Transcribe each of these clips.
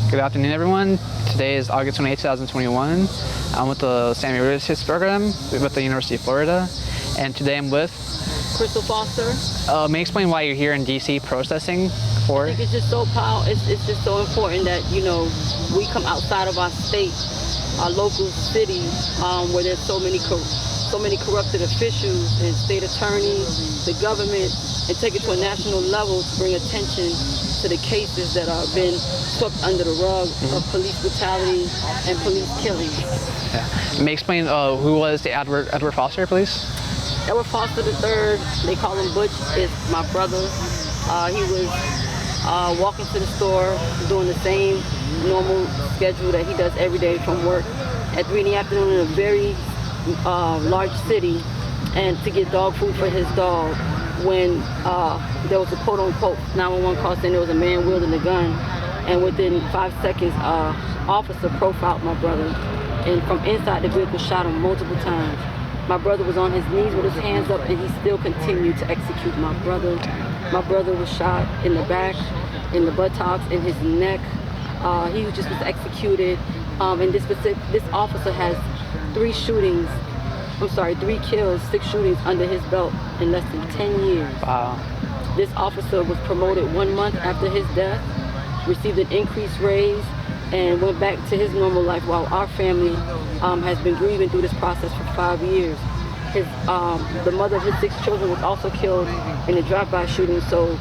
Good afternoon, everyone. Today is August 28, 2021. I'm with the Sammy Riddles program with the University of Florida, and today I'm with Crystal Foster. May I explain why you're here in DC protesting for? I think it's just so it's just so important that we come outside of our state, our local city, where there's so many corrupted officials and state attorneys, the government, and take it to a national level to bring attention to the cases that are been swept under the rug of police brutality and police killings. Yeah. May I explain who was the Edward Foster, please? Edward Foster III, they call him Butch, is my brother. He was walking to the store, doing the same normal schedule that he does every day from work at 3 in the afternoon in a very large city, and to get dog food for his dog, when there was a quote-unquote 911 call saying there was a man wielding a gun, and within 5 seconds, officer profiled my brother, and from inside the vehicle shot him multiple times. My brother was on his knees with his hands up, and he still continued to execute my brother. My brother was shot in the back, in the buttocks, in his neck. He was executed, and this officer has 3 kills, 6 shootings under his belt in less than 10 years. Wow. This officer was promoted 1 month after his death, received an increased raise, and went back to his normal life, while our family has been grieving through this process for 5 years. The mother of his 6 children was also killed in a drive-by shooting. So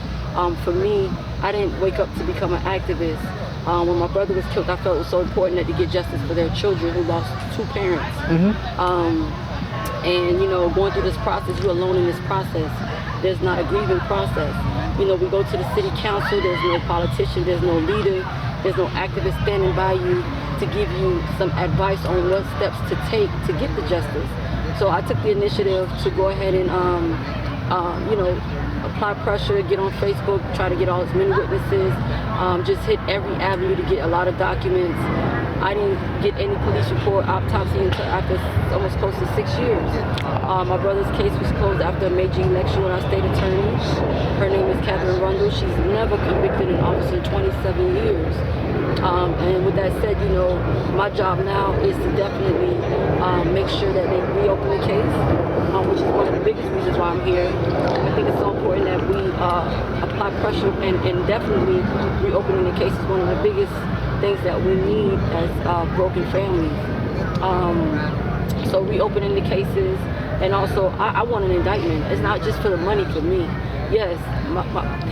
for me, I didn't wake up to become an activist. When my brother was killed, I felt it was so important that to get justice for their children who lost 2 parents. And going through this process, you're alone in this process. There's not a grieving process. We go to the city council, there's no politician, there's no leader, there's no activist standing by you to give you some advice on what steps to take to get the justice. So I took the initiative to go ahead and apply pressure, get on Facebook, try to get as many witnesses, just hit every avenue to get a lot of documents. I didn't get any police report, autopsy until after almost close to 6 years. My brother's case was closed after a major election with our state attorney. Her name is Catherine Rundle. She's never convicted an officer in 27 years. And with that said, my job now is to definitely make sure that they reopen the case, which is one of the biggest reasons why I'm here. I think it's so important that we apply pressure, and definitely reopening the case is one of the biggest things that we need as broken families. So reopening the cases, and also I want an indictment. It's not just for the money for me. Yes,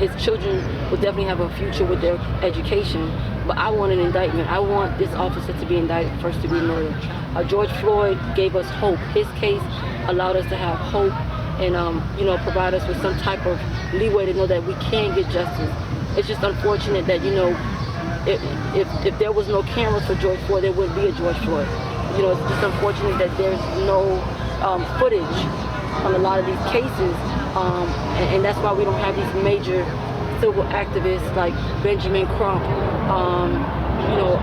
his children will definitely have a future with their education, but I want an indictment. I want this officer to be indicted, first degree murder. George Floyd gave us hope. His case allowed us to have hope, and provide us with some type of leeway to know that we can get justice. It's just unfortunate that if there was no cameras for George Floyd, there wouldn't be a George Floyd. It's just unfortunate that there's no footage on a lot of these cases, and that's why we don't have these major civil activists like Benjamin Crump,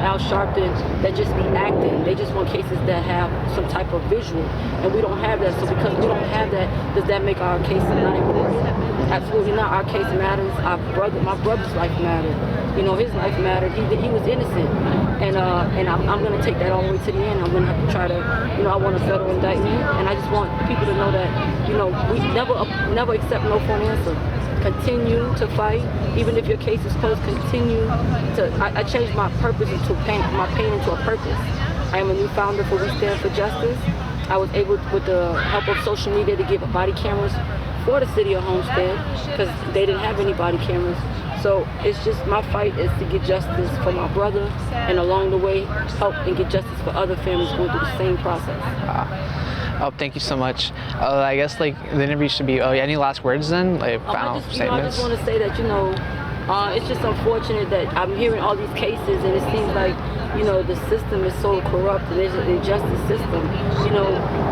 Al Sharpton, that just be acting. They just want cases that have some type of visual, and we don't have that. So because we don't have that, does that make our case not important? Absolutely not. Our case matters. My brother's life mattered. His life mattered. He was innocent, and I'm going to take that all the way to the end. I'm going to have to try to, I want a federal indictment, and I just want people to know that, we never accept no for an answer. Continue to fight, even if your case is closed. Continue to. I changed my purpose into my pain into a purpose. I am a new founder for We Stand for Justice. I was able, with the help of social media, to give body cameras for the city of Homestead because they didn't have any body cameras. So it's just my fight is to get justice for my brother, and along the way help and get justice for other families going through the same process. Thank you so much. I guess the interview should be. Any last words then? Final statements. I just want to say that it's just unfortunate that I'm hearing all these cases, and it seems like the system is so corrupt. There's an injustice system.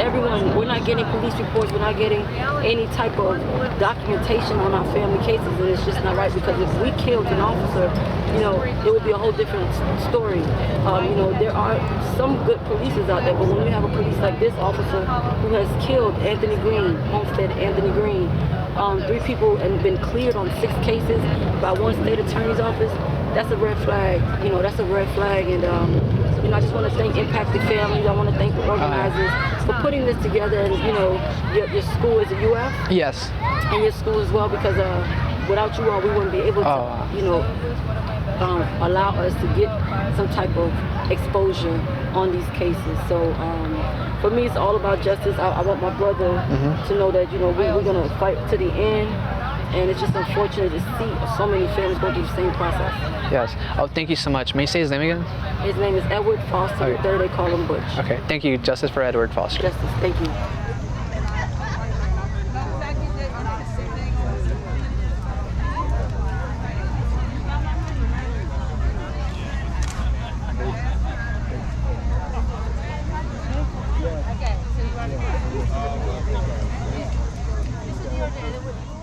Everyone, we're not getting police reports. We're not getting any type of documentation on our family cases, and it's just not right. Because if we killed an officer, it would be a whole different story. There are some good policers out there, but when you have a police like this officer who has killed Anthony Green, Homestead Anthony Green, 3 people, and been cleared on 6 cases by one state attorney's office, that's a red flag. You know, that's a red flag. And you know, I just want to thank Impacted Families. I want to thank the organizers for putting this together. And you know, your school is a UF. Yes. And your school as well, because without you all, we wouldn't be able to, you know, allow us to get some type of exposure on these cases. So for me, it's all about justice. I want my brother to know that, you know, we're going to fight to the end. And it's just unfortunate to see so many families go through the same process. Yes. Oh, thank you so much. May you say his name again? His name is Edward Foster. Okay. III, they call him Butch. Okay. Thank you. Justice for Edward Foster. Justice. Thank you. Okay.